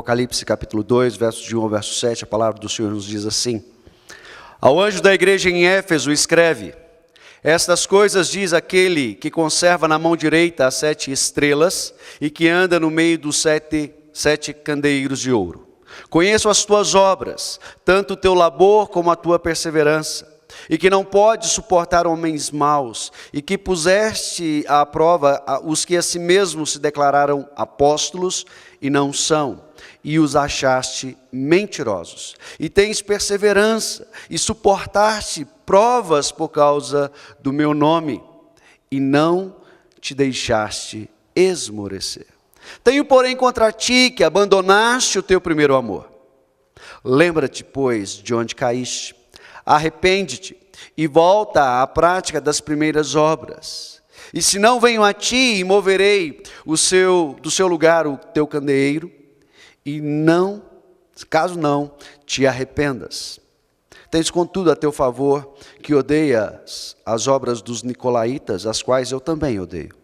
Apocalipse capítulo 2, versos de 1 ao verso 7, a palavra do Senhor nos diz assim: Ao anjo da igreja em Éfeso escreve: Estas coisas diz aquele que conserva na mão direita as 7 estrelas e que anda no meio dos sete candeeiros de ouro. Conheço as tuas obras, tanto o teu labor como a tua perseverança, e que não pode suportar homens maus, e que puseste à prova os que a si mesmos se declararam apóstolos e não são, e os achaste mentirosos. E tens perseverança, e suportaste provas por causa do meu nome, e não te deixaste esmorecer. Tenho, porém, contra ti que abandonaste o teu primeiro amor. Lembra-te, pois, de onde caíste. Arrepende-te e volta à prática das primeiras obras. E se não venho a ti e moverei do seu lugar o teu candeeiro, e não, caso não, te arrependas. Tens contudo a teu favor que odeias as obras dos nicolaítas, as quais eu também odeio.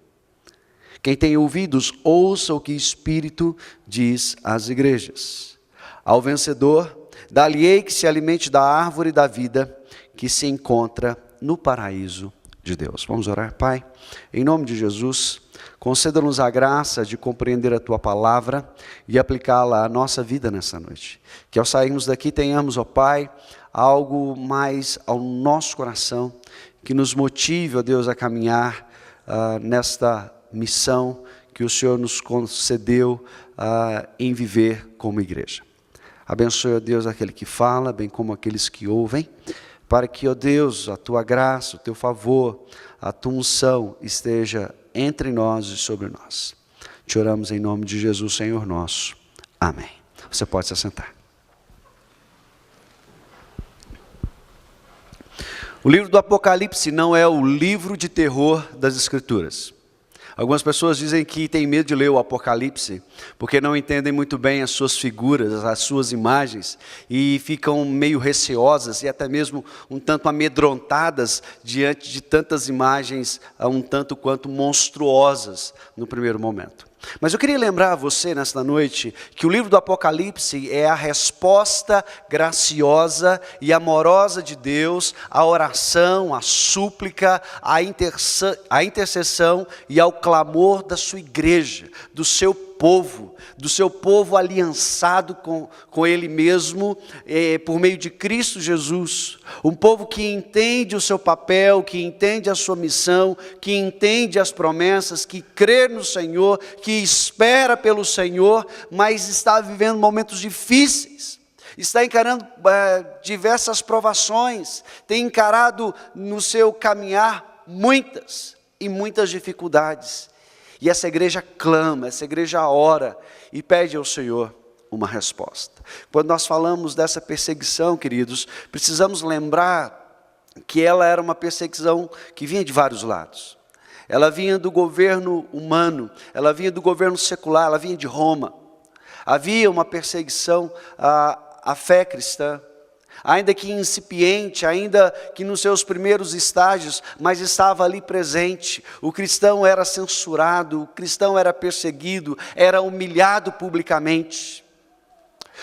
Quem tem ouvidos, ouça o que o Espírito diz às igrejas. Ao vencedor, dar-lhe-ei que se alimente da árvore da vida, que se encontra no paraíso de Deus. Vamos orar, Pai? Em nome de Jesus, conceda-nos a graça de compreender a Tua palavra e aplicá-la à nossa vida nessa noite. Que ao sairmos daqui tenhamos, ó Pai, algo mais ao nosso coração, que nos motive, ó Deus, a caminhar nesta missão que o Senhor nos concedeu em viver como igreja. Abençoe, ó Deus, aquele que fala, bem como aqueles que ouvem, para que, ó Deus, a Tua graça, o Teu favor, a Tua unção esteja entre nós e sobre nós. Te oramos em nome de Jesus, Senhor nosso. Amém. Você pode se assentar. O livro do Apocalipse não é o livro de terror das Escrituras. Algumas pessoas dizem que têm medo de ler o Apocalipse, porque não entendem muito bem as suas figuras, as suas imagens, e ficam meio receosas e até mesmo um tanto amedrontadas diante de tantas imagens, um tanto quanto monstruosas no primeiro momento. Mas eu queria lembrar a você nesta noite que o livro do Apocalipse é a resposta graciosa e amorosa de Deus à oração, à súplica, à intercessão e ao clamor da sua igreja, do seu povo aliançado com Ele mesmo, por meio de Cristo Jesus. Um povo que entende o seu papel, que entende a sua missão, que entende as promessas, que crê no Senhor, que espera pelo Senhor, mas está vivendo momentos difíceis. Está encarando diversas provações, tem encarado no seu caminhar muitas dificuldades. E essa igreja clama, essa igreja ora e pede ao Senhor uma resposta. Quando nós falamos dessa perseguição, queridos, precisamos lembrar que ela era uma perseguição que vinha de vários lados. Ela vinha do governo humano, ela vinha do governo secular, ela vinha de Roma. Havia uma perseguição à fé cristã, ainda que incipiente, ainda que nos seus primeiros estágios, mas estava ali presente. O cristão era censurado, o cristão era perseguido, era humilhado publicamente.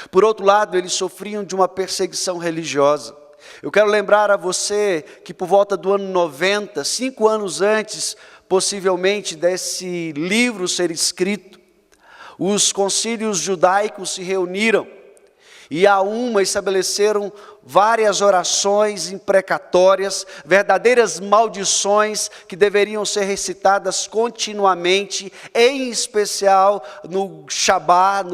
Por outro lado, eles sofriam de uma perseguição religiosa. Eu quero lembrar a você que por volta do ano 90, 5 anos antes, possivelmente, desse livro ser escrito, os concílios judaicos se reuniram e estabeleceram várias orações imprecatórias, verdadeiras maldições que deveriam ser recitadas continuamente, em especial no Shabá,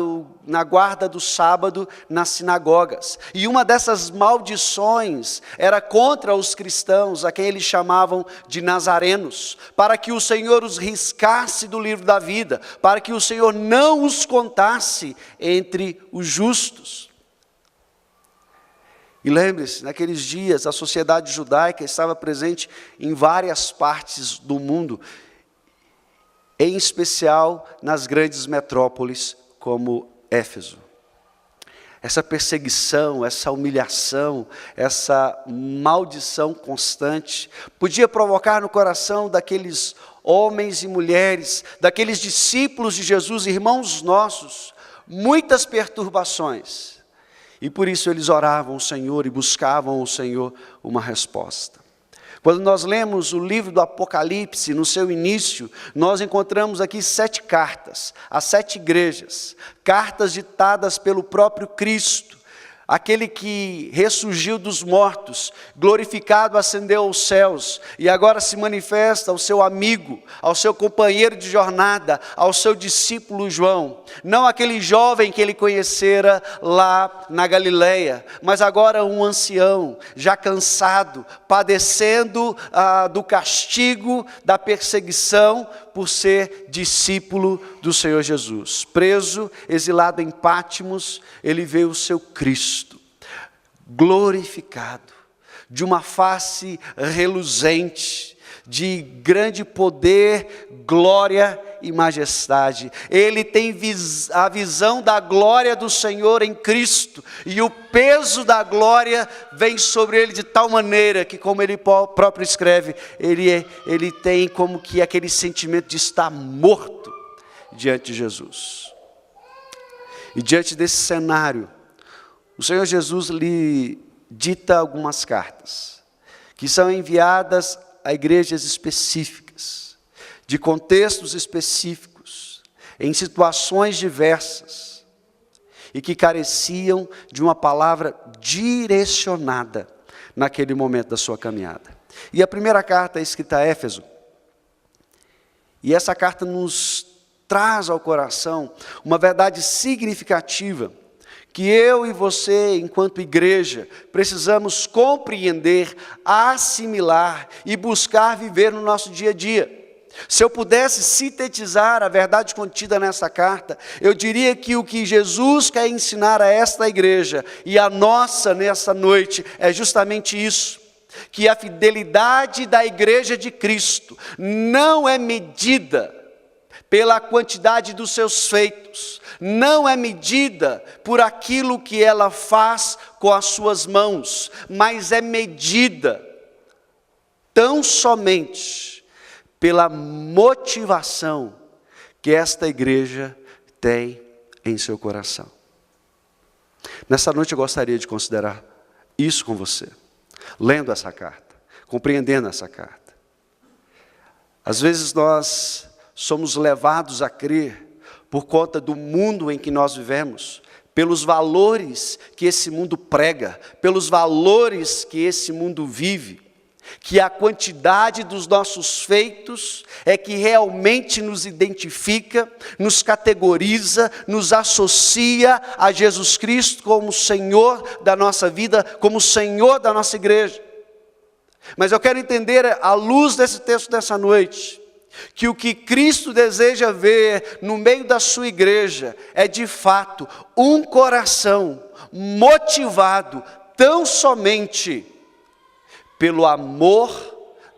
na guarda do sábado, nas sinagogas. E uma dessas maldições era contra os cristãos, a quem eles chamavam de nazarenos, para que o Senhor os riscasse do livro da vida, para que o Senhor não os contasse entre os justos. E lembre-se, naqueles dias a sociedade judaica estava presente em várias partes do mundo, em especial nas grandes metrópoles como Éfeso. Essa perseguição, essa humilhação, essa maldição constante podia provocar no coração daqueles homens e mulheres, daqueles discípulos de Jesus, irmãos nossos, muitas perturbações. E por isso eles oravam ao Senhor e buscavam ao Senhor uma resposta. Quando nós lemos o livro do Apocalipse, no seu início, nós encontramos aqui 7 cartas, as 7 igrejas, cartas ditadas pelo próprio Cristo, aquele que ressurgiu dos mortos, glorificado, ascendeu aos céus, e agora se manifesta ao seu amigo, ao seu companheiro de jornada, ao seu discípulo João. Não aquele jovem que ele conhecera lá na Galileia, mas agora um ancião, já cansado, padecendo do castigo, da perseguição, por ser discípulo do Senhor Jesus. Preso, exilado em Pátimos, ele vê o seu Cristo, glorificado, de uma face reluzente, de grande poder, glória e majestade. Ele tem a visão da glória do Senhor em Cristo, e o peso da glória vem sobre ele de tal maneira que, como ele próprio escreve, ele tem como que aquele sentimento de estar morto diante de Jesus. E diante desse cenário, o Senhor Jesus lhe dita algumas cartas, que são enviadas a igrejas específicas, de contextos específicos, em situações diversas, e que careciam de uma palavra direcionada naquele momento da sua caminhada. E a primeira carta é escrita a Éfeso, e essa carta nos traz ao coração uma verdade significativa, que eu e você, enquanto igreja, precisamos compreender, assimilar e buscar viver no nosso dia a dia. Se eu pudesse sintetizar a verdade contida nessa carta, eu diria que o que Jesus quer ensinar a esta igreja e a nossa nessa noite é justamente isso: que a fidelidade da igreja de Cristo não é medida pela quantidade dos seus feitos, não é medida por aquilo que ela faz com as suas mãos, mas é medida tão somente pela motivação que esta igreja tem em seu coração. Nessa noite eu gostaria de considerar isso com você, lendo essa carta, compreendendo essa carta. Às vezes nós somos levados a crer, por conta do mundo em que nós vivemos, pelos valores que esse mundo prega, pelos valores que esse mundo vive, que a quantidade dos nossos feitos é que realmente nos identifica, nos categoriza, nos associa a Jesus Cristo como Senhor da nossa vida, como Senhor da nossa igreja. Mas eu quero entender, à luz desse texto dessa noite, que o que Cristo deseja ver no meio da sua igreja é de fato um coração motivado tão somente pelo amor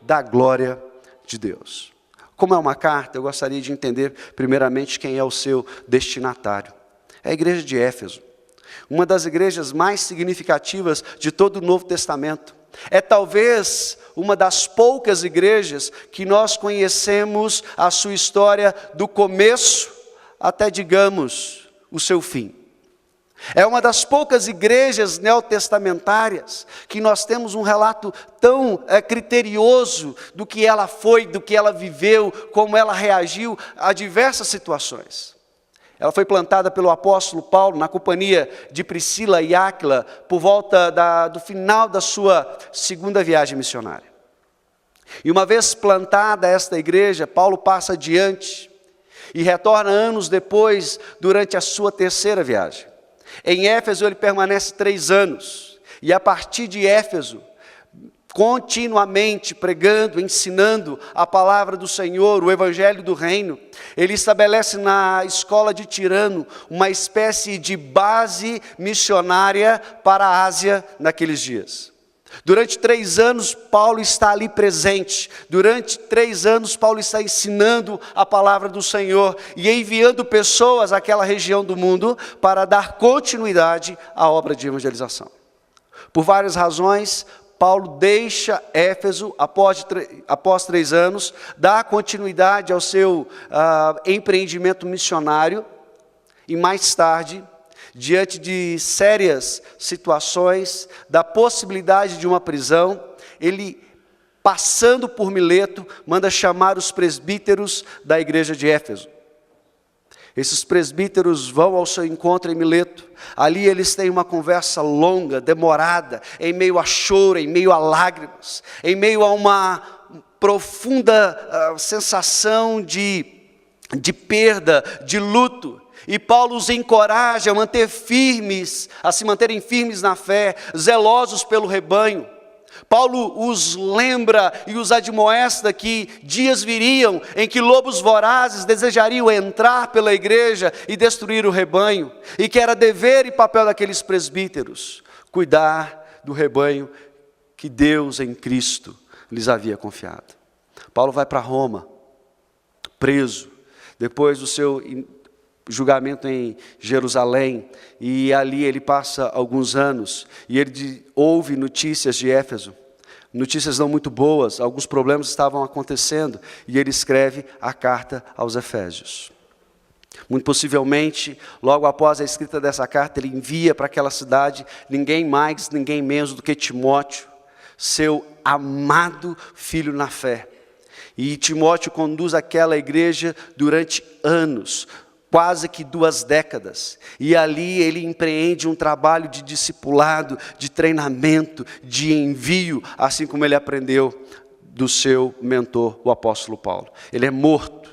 da glória de Deus. Como é uma carta, eu gostaria de entender primeiramente quem é o seu destinatário. É a igreja de Éfeso, uma das igrejas mais significativas de todo o Novo Testamento. É talvez uma das poucas igrejas que nós conhecemos a sua história do começo até, digamos, o seu fim. É uma das poucas igrejas neotestamentárias que nós temos um relato tão criterioso do que ela foi, do que ela viveu, como ela reagiu a diversas situações. Ela foi plantada pelo apóstolo Paulo na companhia de Priscila e Áquila por volta do final da sua segunda viagem missionária. E uma vez plantada esta igreja, Paulo passa adiante e retorna anos depois durante a sua terceira viagem. Em Éfeso ele permanece 3 anos e a partir de Éfeso, continuamente pregando, ensinando a palavra do Senhor, o evangelho do reino, ele estabelece na escola de Tirano uma espécie de base missionária para a Ásia naqueles dias. Durante 3 anos, Paulo está ali presente. Durante 3 anos, Paulo está ensinando a palavra do Senhor e enviando pessoas àquela região do mundo para dar continuidade à obra de evangelização. Por várias razões, Paulo deixa Éfeso após 3 anos, dá continuidade ao seu empreendimento missionário E mais tarde, diante de sérias situações, da possibilidade de uma prisão, ele, passando por Mileto, manda chamar os presbíteros da igreja de Éfeso. Esses presbíteros vão ao seu encontro em Mileto. Ali eles têm uma conversa longa, demorada, em meio a choro, em meio a lágrimas, em meio a uma profunda sensação de perda, de luto. E Paulo os encoraja a se manterem firmes na fé, zelosos pelo rebanho. Paulo os lembra e os admoesta que dias viriam em que lobos vorazes desejariam entrar pela igreja e destruir o rebanho, e que era dever e papel daqueles presbíteros cuidar do rebanho que Deus em Cristo lhes havia confiado. Paulo vai para Roma, preso, depois do seu julgamento em Jerusalém, e ali ele passa alguns anos, e ele ouve notícias de Éfeso, notícias não muito boas, alguns problemas estavam acontecendo, e ele escreve a carta aos Efésios. Muito possivelmente, logo após a escrita dessa carta, ele envia para aquela cidade ninguém mais, ninguém menos do que Timóteo, seu amado filho na fé. E Timóteo conduz aquela igreja durante anos, quase que 2 décadas, e ali ele empreende um trabalho de discipulado, de treinamento, de envio, assim como ele aprendeu do seu mentor, o apóstolo Paulo. Ele é morto,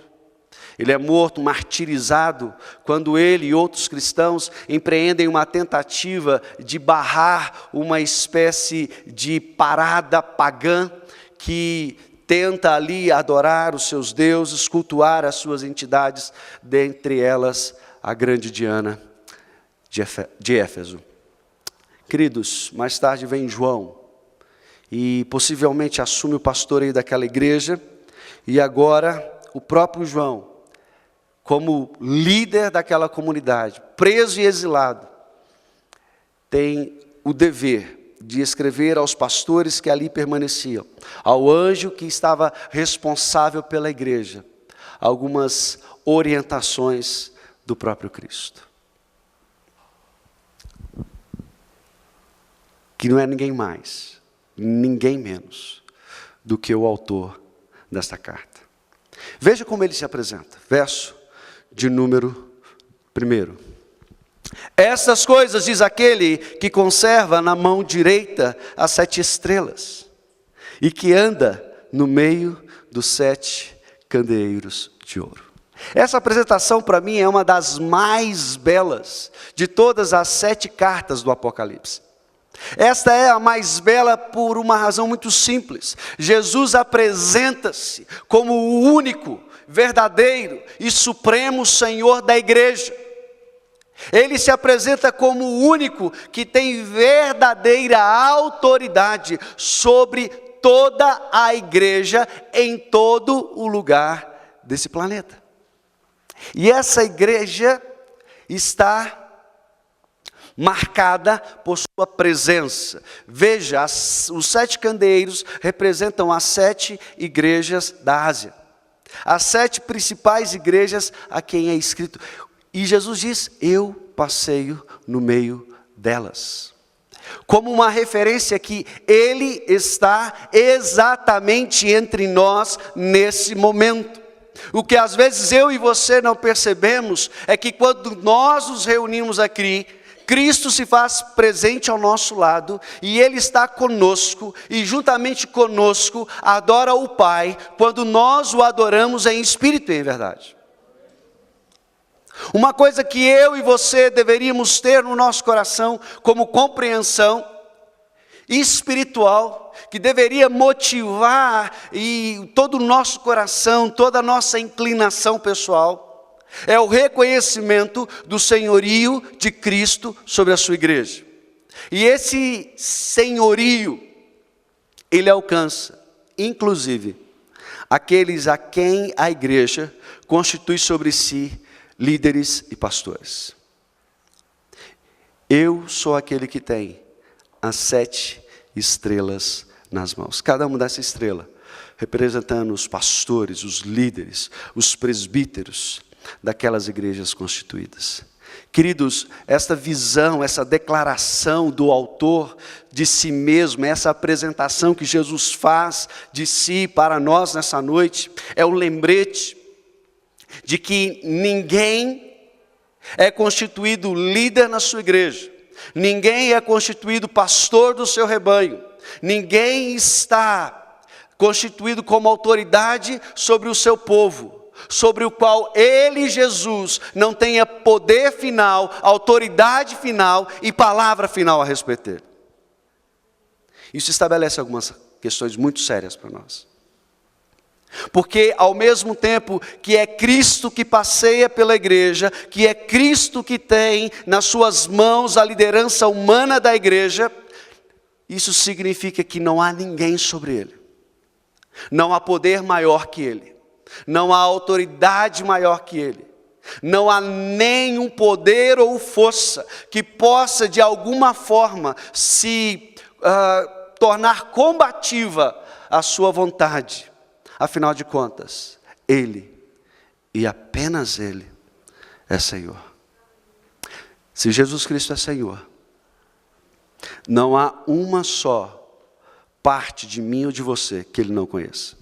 martirizado, quando ele e outros cristãos empreendem uma tentativa de barrar uma espécie de parada pagã que tenta ali adorar os seus deuses, cultuar as suas entidades, dentre elas a grande Diana de Éfeso. Queridos, mais tarde vem João, e possivelmente assume o pastoreio daquela igreja, e agora o próprio João, como líder daquela comunidade, preso e exilado, tem o dever de escrever aos pastores que ali permaneciam, ao anjo que estava responsável pela igreja, algumas orientações do próprio Cristo. Que não é ninguém mais, ninguém menos do que o autor desta carta. Veja como ele se apresenta, verso de número 1. Essas coisas diz aquele que conserva na mão direita as 7 estrelas, e que anda no meio dos 7 candeeiros de ouro. Essa apresentação para mim é uma das mais belas de todas as 7 cartas do Apocalipse. Esta é a mais bela por uma razão muito simples. Jesus apresenta-se como o único, verdadeiro e supremo Senhor da igreja. Ele se apresenta como o único que tem verdadeira autoridade sobre toda a igreja em todo o lugar desse planeta. E essa igreja está marcada por sua presença. Veja, os 7 candeeiros representam as 7 igrejas da Ásia. As 7 principais igrejas a quem é escrito. E Jesus diz, eu passeio no meio delas. Como uma referência que Ele está exatamente entre nós nesse momento. O que às vezes eu e você não percebemos é que quando nós nos reunimos aqui, Cristo se faz presente ao nosso lado e Ele está conosco e juntamente conosco adora o Pai quando nós o adoramos em espírito e em verdade. Uma coisa que eu e você deveríamos ter no nosso coração como compreensão espiritual, que deveria motivar todo o nosso coração, toda a nossa inclinação pessoal, é o reconhecimento do senhorio de Cristo sobre a sua igreja. E esse senhorio, ele alcança, inclusive, aqueles a quem a igreja constitui sobre si líderes e pastores. Eu sou aquele que tem as 7 estrelas nas mãos. Cada uma dessa estrela representando os pastores, os líderes, os presbíteros daquelas igrejas constituídas. Queridos, esta visão, essa declaração do autor de si mesmo, essa apresentação que Jesus faz de si para nós nessa noite, é um lembrete de que ninguém é constituído líder na sua igreja, ninguém é constituído pastor do seu rebanho, ninguém está constituído como autoridade sobre o seu povo, sobre o qual ele, Jesus, não tenha poder final, autoridade final e palavra final a respeito dele. Isso estabelece algumas questões muito sérias para nós. Porque ao mesmo tempo que é Cristo que passeia pela igreja, que é Cristo que tem nas suas mãos a liderança humana da igreja, isso significa que não há ninguém sobre ele. Não há poder maior que ele. Não há autoridade maior que ele. Não há nenhum poder ou força que possa de alguma forma se tornar combativa a sua vontade. Afinal de contas, ele e apenas ele é Senhor. Se Jesus Cristo é Senhor, não há uma só parte de mim ou de você que ele não conheça.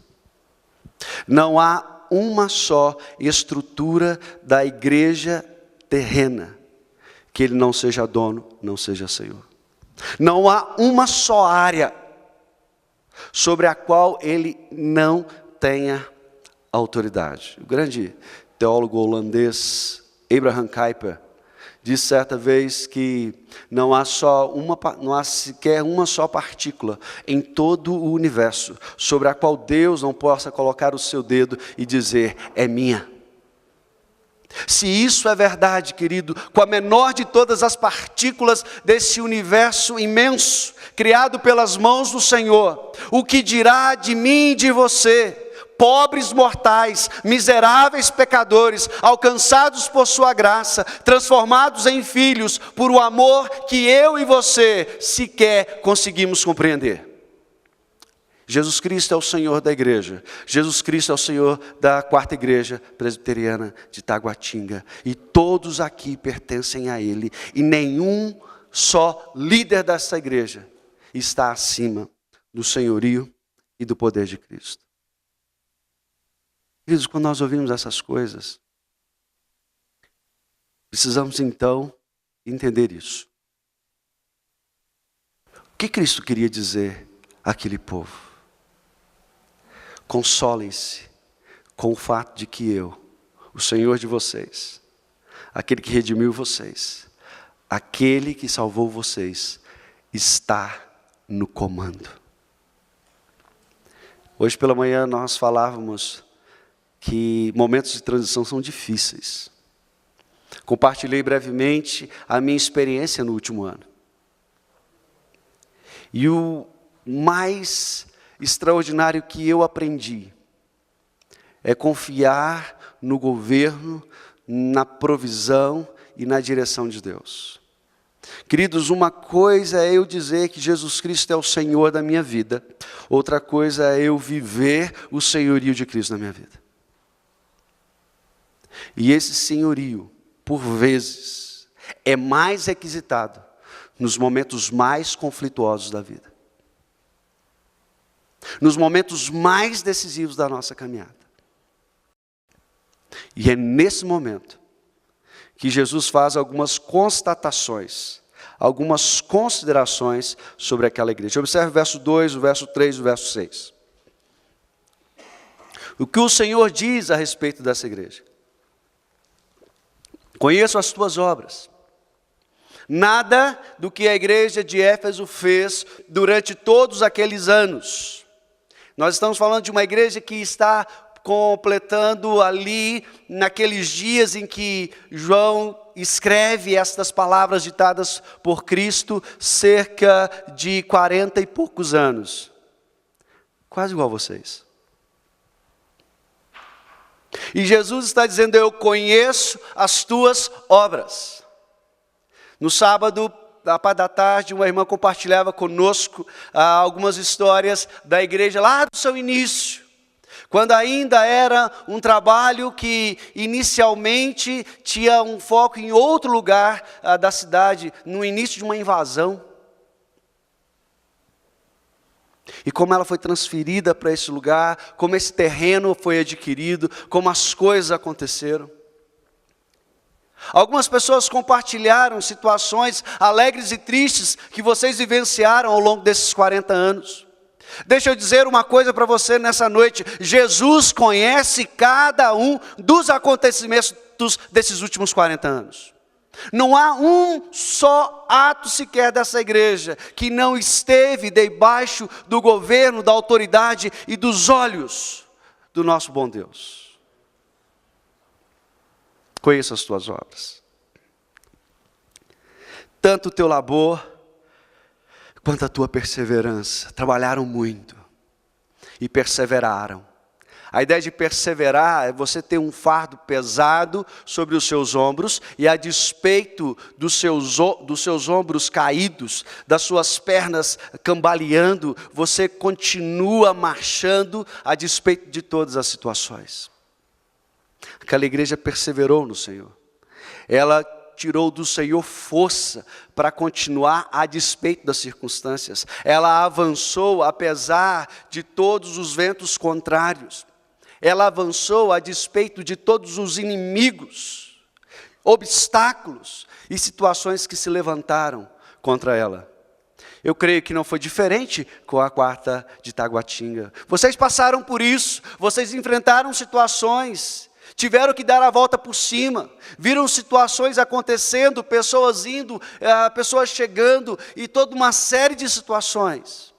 Não há uma só estrutura da igreja terrena que ele não seja dono, não seja Senhor. Não há uma só área sobre a qual ele não tenha autoridade. O grande teólogo holandês Abraham Kuyper disse certa vez que não há sequer uma só partícula em todo o universo sobre a qual Deus não possa colocar o seu dedo e dizer, é minha. Se isso é verdade, querido, com a menor de todas as partículas desse universo imenso, criado pelas mãos do Senhor, o que dirá de mim e de você? Pobres mortais, miseráveis pecadores, alcançados por sua graça, transformados em filhos, por o amor que eu e você sequer conseguimos compreender. Jesus Cristo é o Senhor da igreja, Jesus Cristo é o Senhor da quarta igreja presbiteriana de Taguatinga, e todos aqui pertencem a Ele, e nenhum só líder dessa igreja está acima do senhorio e do poder de Cristo. Queridos, quando nós ouvimos essas coisas, precisamos então entender isso. O que Cristo queria dizer àquele povo? Consolem-se com o fato de que eu, o Senhor de vocês, aquele que redimiu vocês, aquele que salvou vocês, está no comando. Hoje pela manhã nós falávamos que momentos de transição são difíceis. Compartilhei brevemente a minha experiência no último ano. E o mais extraordinário que eu aprendi é confiar no governo, na provisão e na direção de Deus. Queridos, uma coisa é eu dizer que Jesus Cristo é o Senhor da minha vida, outra coisa é eu viver o senhorio de Cristo na minha vida. E esse senhorio, por vezes, é mais requisitado nos momentos mais conflituosos da vida. Nos momentos mais decisivos da nossa caminhada. E é nesse momento que Jesus faz algumas constatações, algumas considerações sobre aquela igreja. Observe o verso 2, o verso 3 e o verso 6. O que o Senhor diz a respeito dessa igreja? Conheço as tuas obras. Nada do que a igreja de Éfeso fez durante todos aqueles anos. Nós estamos falando de uma igreja que está completando ali, naqueles dias em que João escreve estas palavras ditadas por Cristo, cerca de 40 e poucos anos. Quase igual a vocês. E Jesus está dizendo, eu conheço as tuas obras. No sábado, da parte da tarde, uma irmã compartilhava conosco algumas histórias da igreja lá do seu início. Quando ainda era um trabalho que inicialmente tinha um foco em outro lugar da cidade, no início de uma invasão. E como ela foi transferida para esse lugar, como esse terreno foi adquirido, como as coisas aconteceram. Algumas pessoas compartilharam situações alegres e tristes que vocês vivenciaram ao longo desses 40 anos. Deixa eu dizer uma coisa para você nessa noite: Jesus conhece cada um dos acontecimentos desses últimos 40 anos. Não há um só ato sequer dessa igreja que não esteve debaixo do governo, da autoridade e dos olhos do nosso bom Deus. Conheça as tuas obras. Tanto o teu labor quanto a tua perseverança. Trabalharam muito e perseveraram. A ideia de perseverar é você ter um fardo pesado sobre os seus ombros, e a despeito dos seus ombros caídos, das suas pernas cambaleando, você continua marchando a despeito de todas as situações. Aquela igreja perseverou no Senhor. Ela tirou do Senhor força para continuar a despeito das circunstâncias. Ela avançou apesar de todos os ventos contrários. Ela avançou a despeito de todos os inimigos, obstáculos e situações que se levantaram contra ela. Eu creio que não foi diferente com a quarta de Taguatinga. Vocês passaram por isso, vocês enfrentaram situações, tiveram que dar a volta por cima, viram situações acontecendo, pessoas indo, pessoas chegando e toda uma série de situações.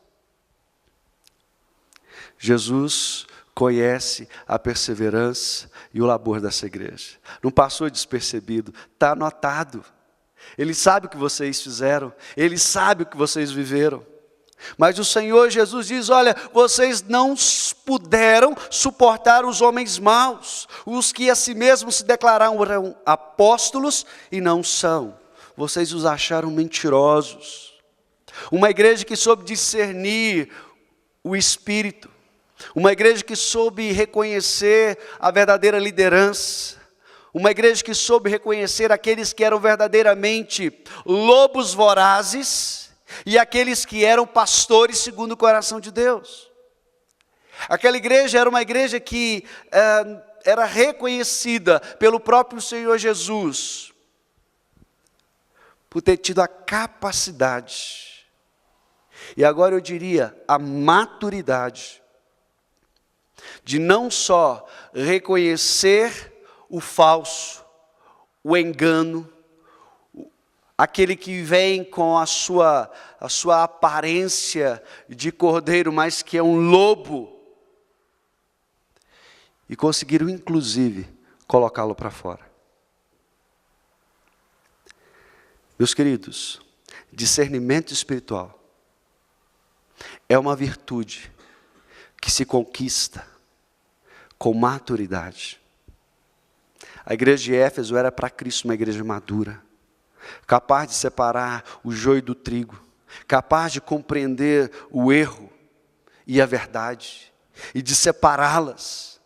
Jesus conhece a perseverança e o labor dessa igreja. Não passou despercebido, está anotado. Ele sabe o que vocês fizeram, Ele sabe o que vocês viveram. Mas o Senhor Jesus diz: olha, vocês não puderam suportar os homens maus, os que a si mesmos se declararam apóstolos e não são. Vocês os acharam mentirosos. Uma igreja que soube discernir o Espírito, uma igreja que soube reconhecer a verdadeira liderança, uma igreja que soube reconhecer aqueles que eram verdadeiramente lobos vorazes e aqueles que eram pastores segundo o coração de Deus. Aquela igreja era uma igreja que era reconhecida pelo próprio Senhor Jesus por ter tido a capacidade, e agora eu diria a maturidade, de não só reconhecer o falso, o engano, aquele que vem com a sua aparência de cordeiro, mas que é um lobo, e conseguiram inclusive colocá-lo para fora. Meus queridos, discernimento espiritual é uma virtude que se conquista com maturidade. A igreja de Éfeso era para Cristo uma igreja madura, capaz de separar o joio do trigo, capaz de compreender o erro e a verdade, e de separá-las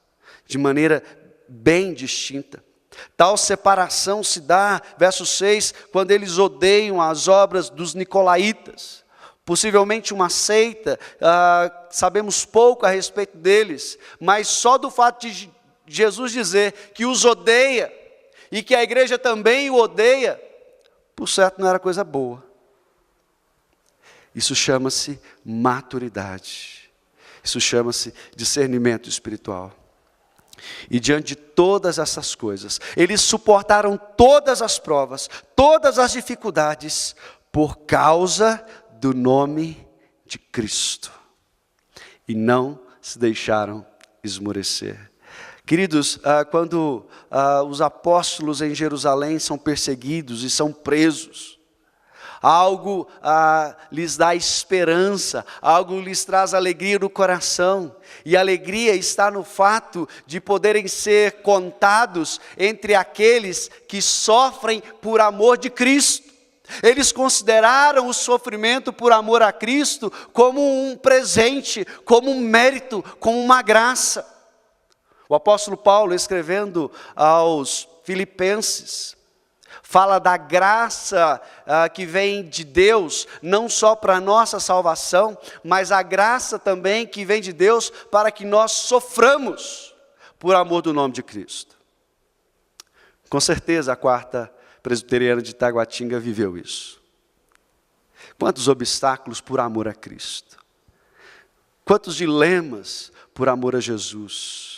de maneira bem distinta. Tal separação se dá, verso 6, quando eles odeiam as obras dos nicolaítas, possivelmente uma seita, sabemos pouco a respeito deles, mas só do fato de Jesus dizer que os odeia, e que a igreja também o odeia, por certo não era coisa boa. Isso chama-se maturidade, isso chama-se discernimento espiritual. E diante de todas essas coisas, eles suportaram todas as provas, todas as dificuldades, por causa do nome de Cristo, e não se deixaram esmorecer. Queridos, quando os apóstolos em Jerusalém são perseguidos e são presos, algo lhes dá esperança, algo lhes traz alegria no coração, e a alegria está no fato de poderem ser contados entre aqueles que sofrem por amor de Cristo. Eles consideraram o sofrimento por amor a Cristo como um presente, como um mérito, como uma graça. O apóstolo Paulo, escrevendo aos Filipenses, fala da graça que vem de Deus, não só para a nossa salvação, mas a graça também que vem de Deus para que nós soframos por amor do nome de Cristo. Com certeza a quarta presbiteriana de Taguatinga viveu isso. Quantos obstáculos por amor a Cristo. Quantos dilemas por amor a Jesus.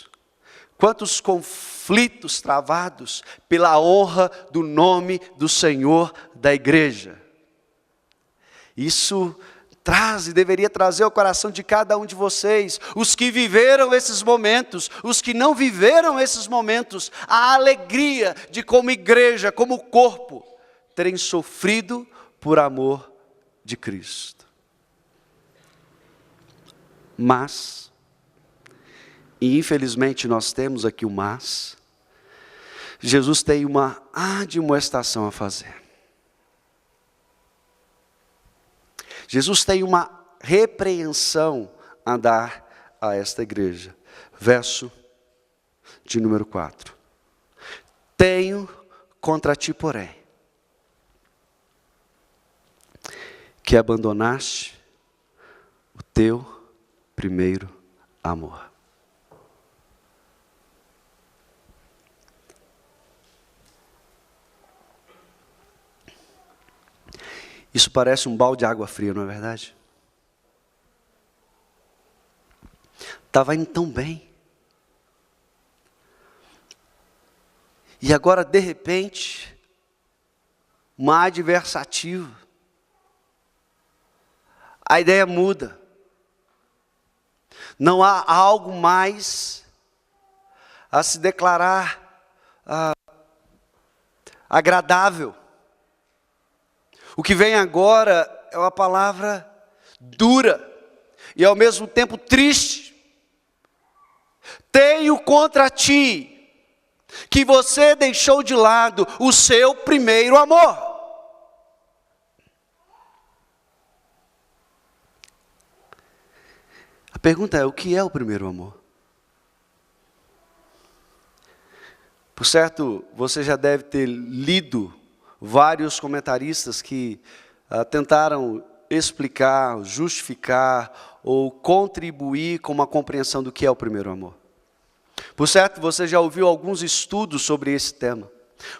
Quantos conflitos travados pela honra do nome do Senhor da igreja. Isso traz e deveria trazer ao coração de cada um de vocês, os que viveram esses momentos, os que não viveram esses momentos, a alegria de como igreja, como corpo, terem sofrido por amor de Cristo. Mas, e infelizmente nós temos aqui o mas, Jesus tem uma admoestação a fazer. Jesus tem uma repreensão a dar a esta igreja. Verso de número 4. Tenho contra ti, porém, que abandonaste o teu primeiro amor. Isso parece um balde de água fria, não é verdade? Estava indo tão bem. E agora, de repente, uma adversativa. A ideia muda. Não há algo mais a se declarar agradável. O que vem agora é uma palavra dura e ao mesmo tempo triste. Tenho contra ti que você deixou de lado o seu primeiro amor. A pergunta é: o que é o primeiro amor? Por certo, você já deve ter lido vários comentaristas que tentaram explicar, justificar ou contribuir com uma compreensão do que é o primeiro amor. Por certo, você já ouviu alguns estudos sobre esse tema.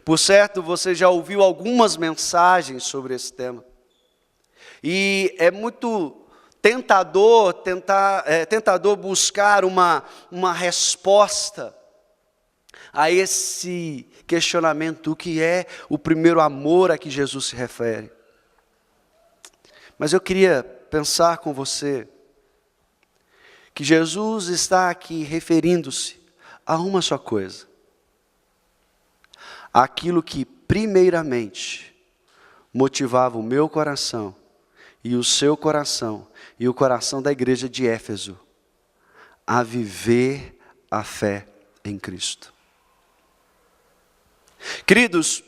Por certo, você já ouviu algumas mensagens sobre esse tema. E é muito tentador buscar uma resposta a esse questionamento, o que é o primeiro amor a que Jesus se refere. Mas eu queria pensar com você que Jesus está aqui referindo-se a uma só coisa. Aquilo que primeiramente motivava o meu coração e o seu coração e o coração da igreja de Éfeso a viver a fé em Cristo. Queridos,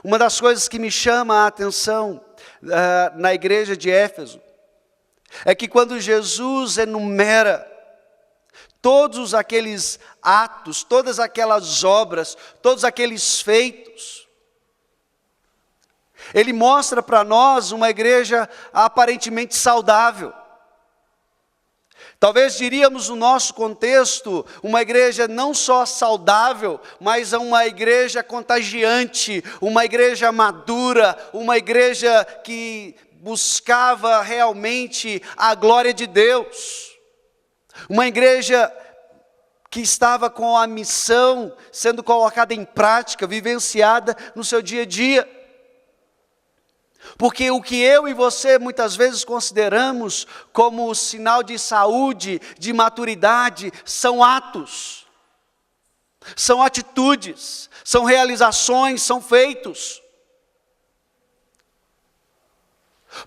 uma das coisas que me chama a atenção na igreja de Éfeso é que quando Jesus enumera todos aqueles atos, todas aquelas obras, todos aqueles feitos, ele mostra para nós uma igreja aparentemente saudável. Talvez diríamos no nosso contexto, uma igreja não só saudável, mas uma igreja contagiante, uma igreja madura, uma igreja que buscava realmente a glória de Deus. Uma igreja que estava com a missão sendo colocada em prática, vivenciada no seu dia a dia. Porque o que eu e você muitas vezes consideramos como sinal de saúde, de maturidade, são atos, são atitudes, são realizações, são feitos.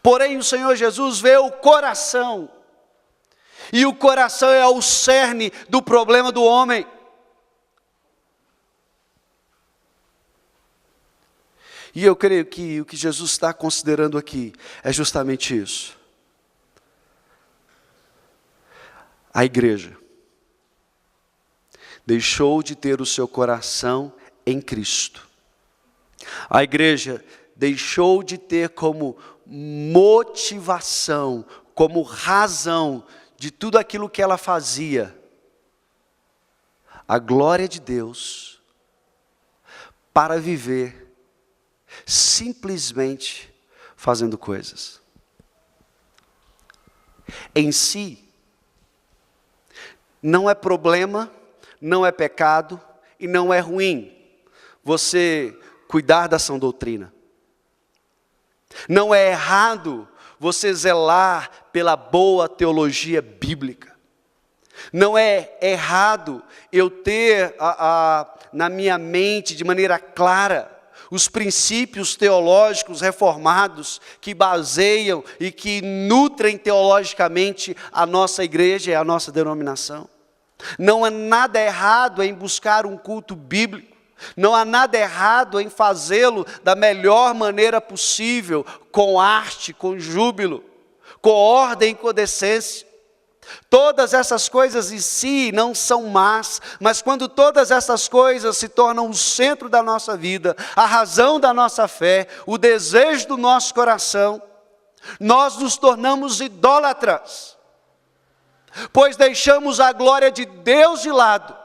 Porém, o Senhor Jesus vê o coração, e o coração é o cerne do problema do homem. E eu creio que o que Jesus está considerando aqui é justamente isso. A igreja deixou de ter o seu coração em Cristo. A igreja deixou de ter como motivação, como razão de tudo aquilo que ela fazia, a glória de Deus, para viver simplesmente fazendo coisas. Em si, não é problema, não é pecado e não é ruim você cuidar da sã doutrina. Não é errado você zelar pela boa teologia bíblica. Não é errado eu ter na minha mente, de maneira clara, os princípios teológicos reformados que baseiam e que nutrem teologicamente a nossa igreja e a nossa denominação. Não há nada errado em buscar um culto bíblico. Não há nada errado em fazê-lo da melhor maneira possível, com arte, com júbilo, com ordem e com decência. Todas essas coisas em si não são más, mas quando todas essas coisas se tornam o centro da nossa vida, a razão da nossa fé, o desejo do nosso coração, nós nos tornamos idólatras, pois deixamos a glória de Deus de lado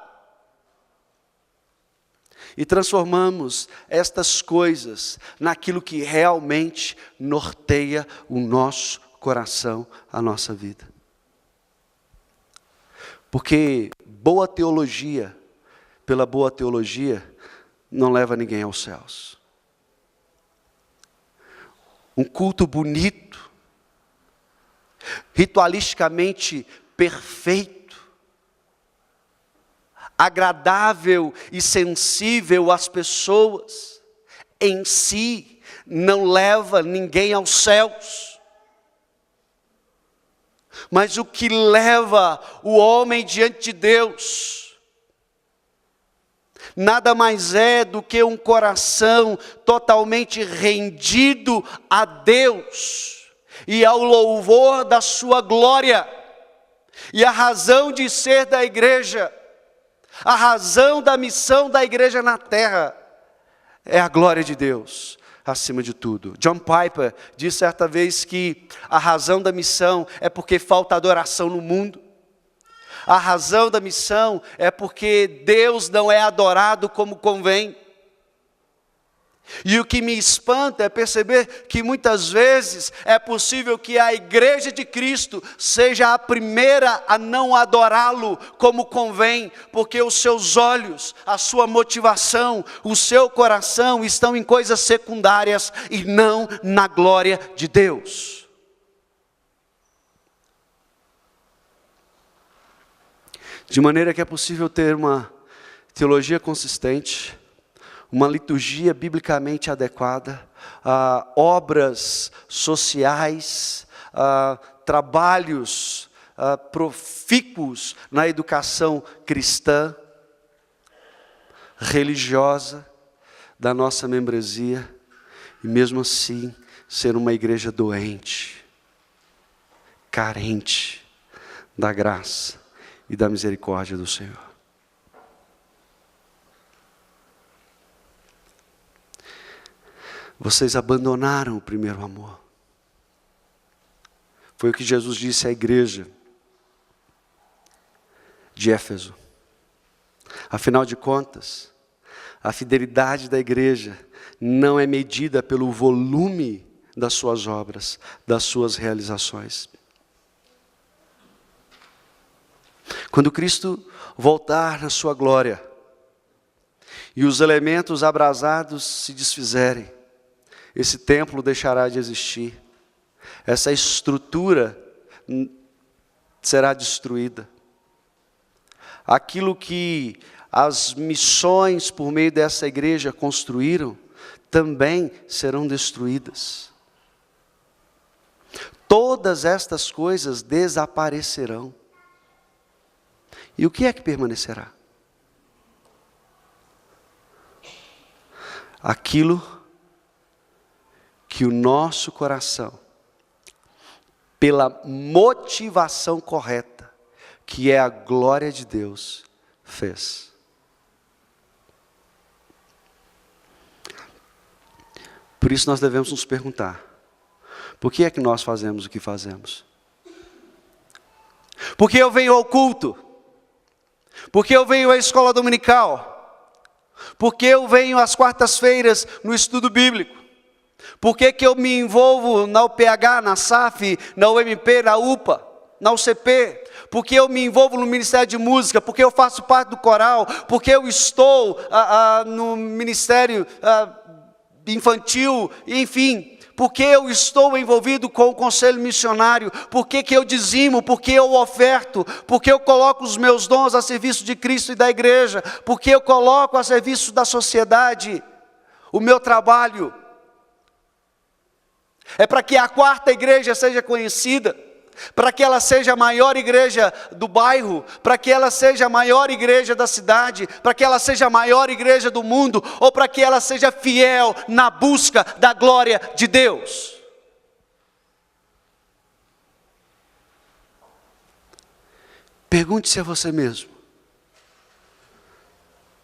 e transformamos estas coisas naquilo que realmente norteia o nosso coração, a nossa vida. Porque boa teologia, pela boa teologia, não leva ninguém aos céus. Um culto bonito, ritualisticamente perfeito, agradável e sensível às pessoas, em si, não leva ninguém aos céus. Mas o que leva o homem diante de Deus, nada mais é do que um coração totalmente rendido a Deus, e ao louvor da sua glória, e a razão de ser da igreja, a razão da missão da igreja na terra, é a glória de Deus, acima de tudo. John Piper disse certa vez que a razão da missão é porque falta adoração no mundo. A razão da missão é porque Deus não é adorado como convém. E o que me espanta é perceber que muitas vezes é possível que a igreja de Cristo seja a primeira a não adorá-lo como convém, porque os seus olhos, a sua motivação, o seu coração estão em coisas secundárias e não na glória de Deus. De maneira que é possível ter uma teologia consistente, uma liturgia biblicamente adequada, obras sociais, trabalhos profícuos na educação cristã, religiosa, da nossa membresia, e mesmo assim ser uma igreja doente, carente da graça e da misericórdia do Senhor. Vocês abandonaram o primeiro amor. Foi o que Jesus disse à igreja de Éfeso. Afinal de contas, a fidelidade da igreja não é medida pelo volume das suas obras, das suas realizações. Quando Cristo voltar na sua glória e os elementos abrasados se desfizerem, esse templo deixará de existir, essa estrutura será destruída. Aquilo que as missões por meio dessa igreja construíram, também serão destruídas. Todas estas coisas desaparecerão. E o que é que permanecerá? Aquilo que o nosso coração, pela motivação correta, que é a glória de Deus, fez. por isso nós devemos nos perguntar, por que é que nós fazemos o que fazemos? Por que eu venho ao culto? Por que eu venho à escola dominical? Por que eu venho às quartas-feiras no estudo bíblico? Por que que eu me envolvo na UPH, na SAF, na UMP, na UPA, na UCP? Por que eu me envolvo no Ministério de Música? Por que eu faço parte do coral? Por que eu estou no Ministério Infantil? Enfim, por que eu estou envolvido com o Conselho Missionário? Por que que eu dizimo? Por que eu oferto? Por que eu coloco os meus dons a serviço de Cristo e da igreja? Por que eu coloco a serviço da sociedade o meu trabalho? É para que a quarta igreja seja conhecida, para que ela seja a maior igreja do bairro, para que ela seja a maior igreja da cidade, para que ela seja a maior igreja do mundo, ou para que ela seja fiel na busca da glória de Deus. Pergunte-se a você mesmo: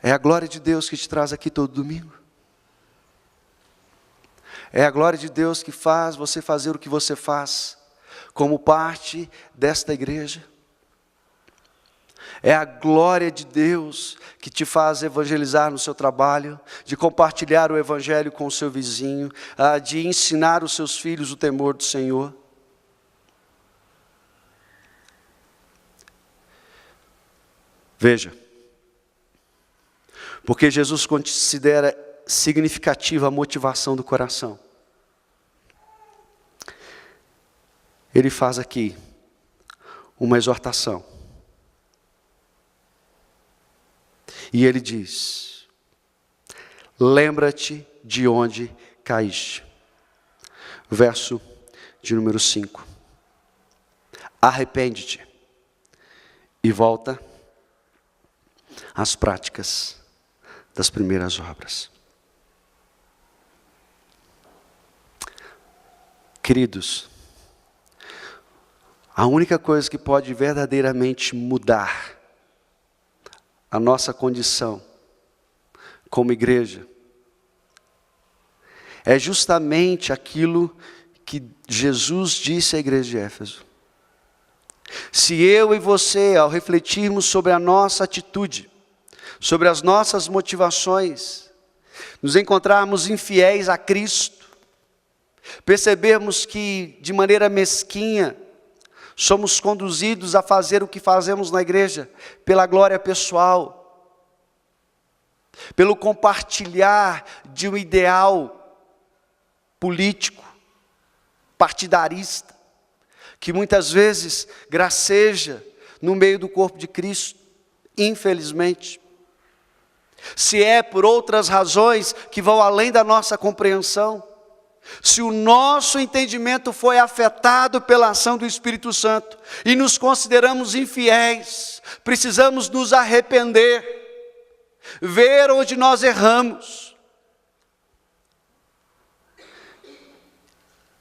é a glória de Deus que te traz aqui todo domingo? É a glória de Deus que faz você fazer o que você faz, como parte desta igreja? É a glória de Deus que te faz evangelizar no seu trabalho, de compartilhar o evangelho com o seu vizinho, de ensinar os seus filhos o temor do Senhor? Veja, porque Jesus considera significativa a motivação do coração. Ele faz aqui uma exortação. E ele diz: lembra-te de onde caíste. Verso de número 5. Arrepende-te e volta às práticas das primeiras obras. Queridos, a única coisa que pode verdadeiramente mudar a nossa condição como igreja é justamente aquilo que Jesus disse à igreja de Éfeso. Se eu e você, ao refletirmos sobre a nossa atitude, sobre as nossas motivações, nos encontrarmos infiéis a Cristo, percebermos que de maneira mesquinha somos conduzidos a fazer o que fazemos na igreja, pela glória pessoal, pelo compartilhar de um ideal político, partidarista, que muitas vezes graceja no meio do corpo de Cristo, infelizmente. Se é por outras razões que vão além da nossa compreensão, se o nosso entendimento foi afetado pela ação do Espírito Santo e nos consideramos infiéis, precisamos nos arrepender, ver onde nós erramos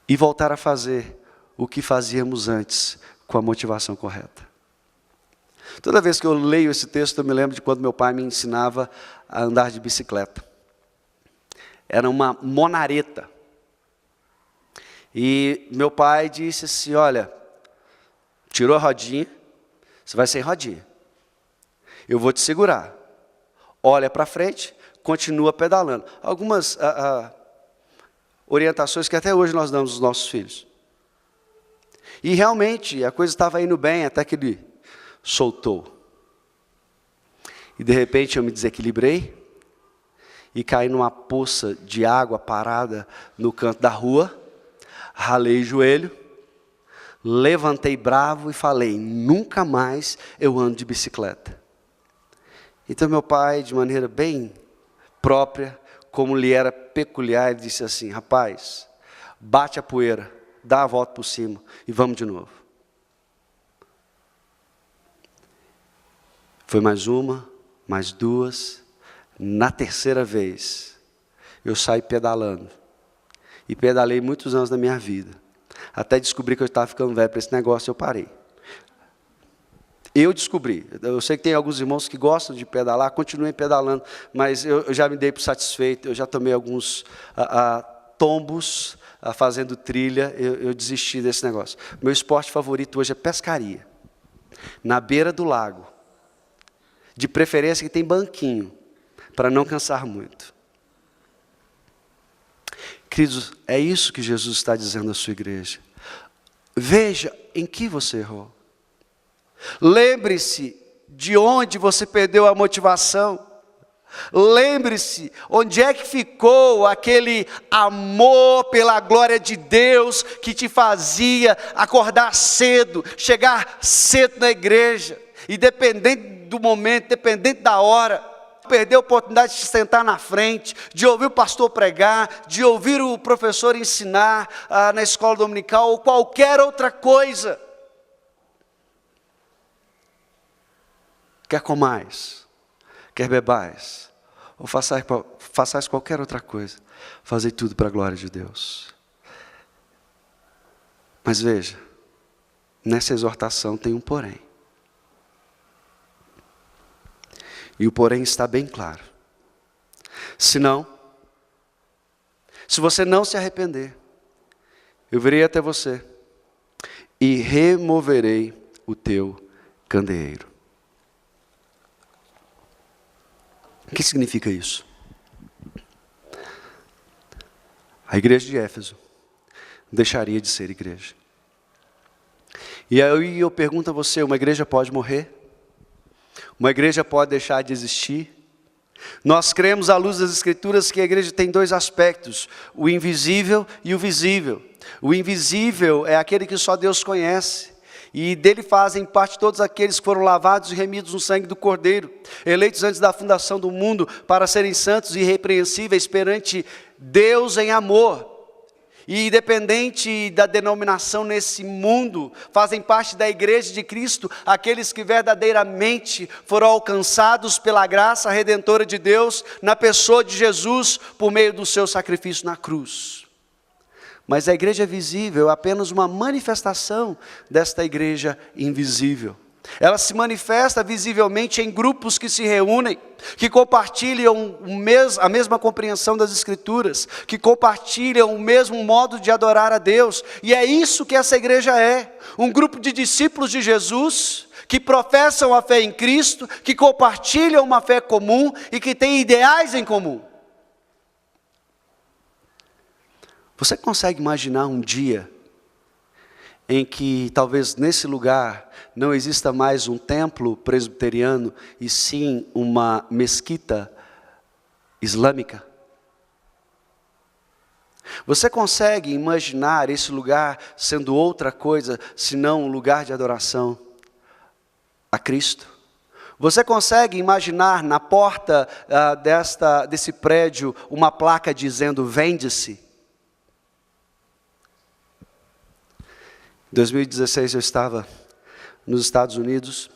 e voltar a fazer o que fazíamos antes com a motivação correta. Toda vez que eu leio esse texto, eu me lembro de quando meu pai me ensinava a andar de bicicleta. Era uma monareta. E meu pai disse assim: olha, tirou a rodinha, você vai sem rodinha. Eu vou te segurar. Olha para frente, continua pedalando. Algumas orientações que até hoje nós damos aos nossos filhos. E realmente a coisa estava indo bem até que ele soltou. E de repente eu me desequilibrei e caí numa poça de água parada no canto da rua. Ralei o joelho, levantei bravo e falei: nunca mais eu ando de bicicleta. Então meu pai, de maneira bem própria, como lhe era peculiar, ele disse assim: rapaz, bate a poeira, dá a volta por cima e vamos de novo. Foi mais uma, mais duas, na terceira vez, eu saí pedalando. E pedalei muitos anos da minha vida. Até descobri que eu estava ficando velho para esse negócio, eu parei. Eu descobri. Eu sei que tem alguns irmãos que gostam de pedalar, continuem pedalando, mas eu já me dei por satisfeito, eu já tomei alguns tombos, fazendo trilha, eu desisti desse negócio. Meu esporte favorito hoje é pescaria. Na beira do lago. De preferência que tem banquinho, para não cansar muito. Queridos, é isso que Jesus está dizendo à sua igreja. Veja em que você errou. Lembre-se de onde você perdeu a motivação. Lembre-se onde é que ficou aquele amor pela glória de Deus que te fazia acordar cedo, chegar cedo na igreja. E dependente do momento, dependente da hora, perder a oportunidade de sentar na frente, de ouvir o pastor pregar, de ouvir o professor ensinar na escola dominical ou qualquer outra coisa. Quer comais, quer bebais, ou façais qualquer outra coisa, fazei tudo para a glória de Deus. Mas veja, nessa exortação tem um porém. E o porém está bem claro. Se você não se arrepender, eu virei até você e removerei o teu candeeiro. O que significa isso? A igreja de Éfeso deixaria de ser igreja. E aí eu pergunto a você, uma igreja pode morrer? Uma igreja pode deixar de existir? Nós cremos à luz das Escrituras que a igreja tem dois aspectos, o invisível e o visível. O invisível é aquele que só Deus conhece, e dele fazem parte todos aqueles que foram lavados e remidos no sangue do Cordeiro, eleitos antes da fundação do mundo para serem santos e irrepreensíveis perante Deus em amor. E independente da denominação nesse mundo, fazem parte da igreja de Cristo, aqueles que verdadeiramente foram alcançados pela graça redentora de Deus, na pessoa de Jesus, por meio do seu sacrifício na cruz. Mas a igreja visível é apenas uma manifestação desta igreja invisível. Ela se manifesta visivelmente em grupos que se reúnem, que compartilham a mesma compreensão das Escrituras, que compartilham o mesmo modo de adorar a Deus. E é isso que essa igreja é, um grupo de discípulos de Jesus, que professam a fé em Cristo, que compartilham uma fé comum e que têm ideais em comum. Você consegue imaginar um dia em que talvez nesse lugar não exista mais um templo presbiteriano e sim uma mesquita islâmica? Você consegue imaginar esse lugar sendo outra coisa senão um lugar de adoração a Cristo? Você consegue imaginar na porta desse prédio uma placa dizendo vende-se? Em 2016 eu estava nos Estados Unidos,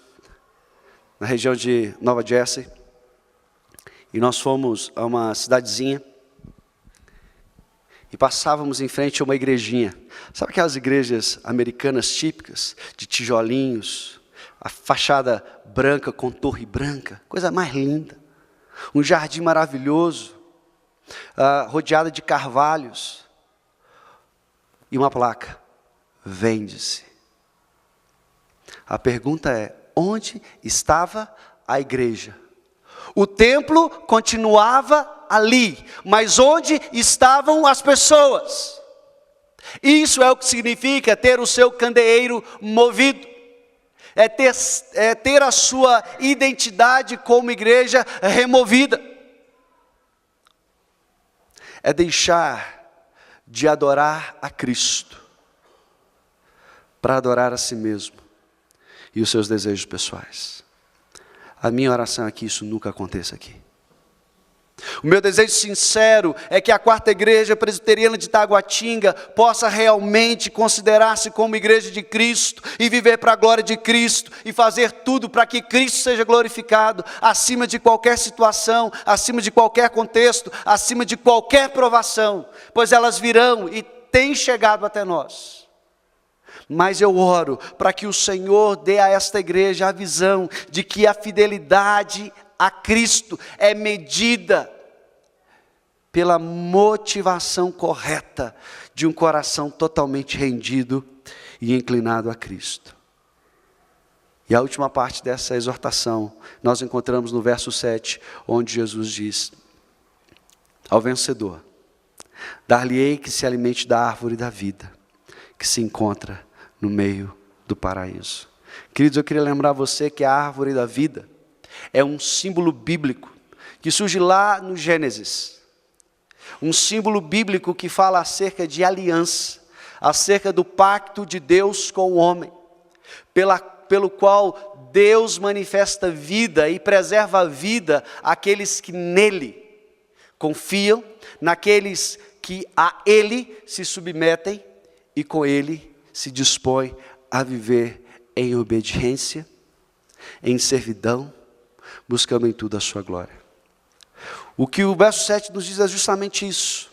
na região de Nova Jersey, e nós fomos a uma cidadezinha, e passávamos em frente a uma igrejinha. Sabe aquelas igrejas americanas típicas, de tijolinhos, a fachada branca com torre branca, coisa mais linda, um jardim maravilhoso, rodeada de carvalhos, e uma placa. Vende-se. A pergunta é, onde estava a igreja? O templo continuava ali, mas onde estavam as pessoas? Isso é o que significa ter o seu candeeiro movido. É ter a sua identidade como igreja removida. É deixar de adorar a Cristo para adorar a si mesmo e os seus desejos pessoais. A minha oração é que isso nunca aconteça aqui. O meu desejo sincero é que a quarta igreja presbiteriana de Taguatinga possa realmente considerar-se como igreja de Cristo e viver para a glória de Cristo e fazer tudo para que Cristo seja glorificado acima de qualquer situação, acima de qualquer contexto, acima de qualquer provação, pois elas virão e têm chegado até nós. Mas eu oro para que o Senhor dê a esta igreja a visão de que a fidelidade a Cristo é medida pela motivação correta de um coração totalmente rendido e inclinado a Cristo. E a última parte dessa exortação, nós encontramos no verso 7, onde Jesus diz: ao vencedor, dar-lhe-ei que se alimente da árvore da vida, que se encontra no meio do paraíso. Queridos, eu queria lembrar você que a árvore da vida é um símbolo bíblico, que surge lá no Gênesis. Um símbolo bíblico que fala acerca de aliança, acerca do pacto de Deus com o homem, pelo qual Deus manifesta vida e preserva a vida àqueles que nele confiam, naqueles que a Ele se submetem e com Ele se dispõem a viver em obediência, em servidão, buscando em tudo a sua glória. O que o verso 7 nos diz é justamente isso.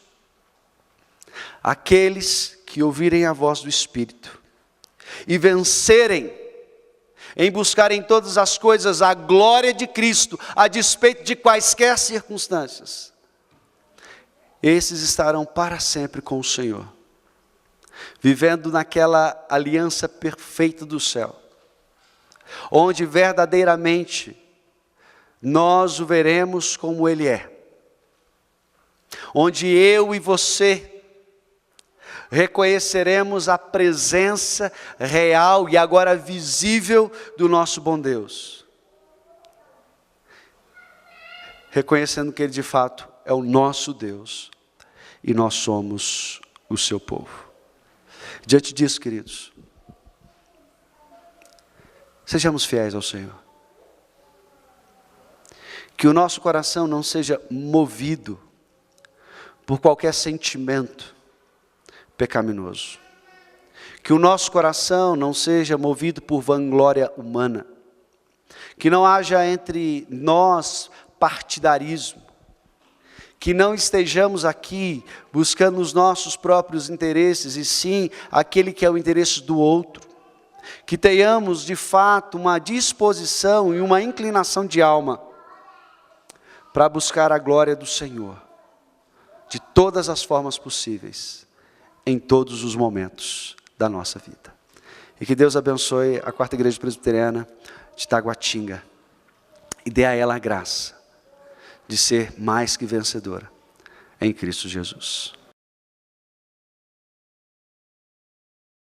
Aqueles que ouvirem a voz do Espírito e vencerem em buscar em todas as coisas a glória de Cristo, a despeito de quaisquer circunstâncias, esses estarão para sempre com o Senhor, vivendo naquela aliança perfeita do céu, onde verdadeiramente nós o veremos como Ele é, onde eu e você reconheceremos a presença real e agora visível do nosso bom Deus, reconhecendo que Ele de fato é o nosso Deus e nós somos o seu povo. Diante disso, queridos, sejamos fiéis ao Senhor. Que o nosso coração não seja movido por qualquer sentimento pecaminoso. Que o nosso coração não seja movido por vanglória humana. Que não haja entre nós partidarismo. Que não estejamos aqui buscando os nossos próprios interesses, e sim aquele que é o interesse do outro. Que tenhamos de fato uma disposição e uma inclinação de alma para buscar a glória do Senhor, de todas as formas possíveis, em todos os momentos da nossa vida. E que Deus abençoe a Quarta Igreja Presbiteriana de Taguatinga e dê a ela a graça de ser mais que vencedora em Cristo Jesus.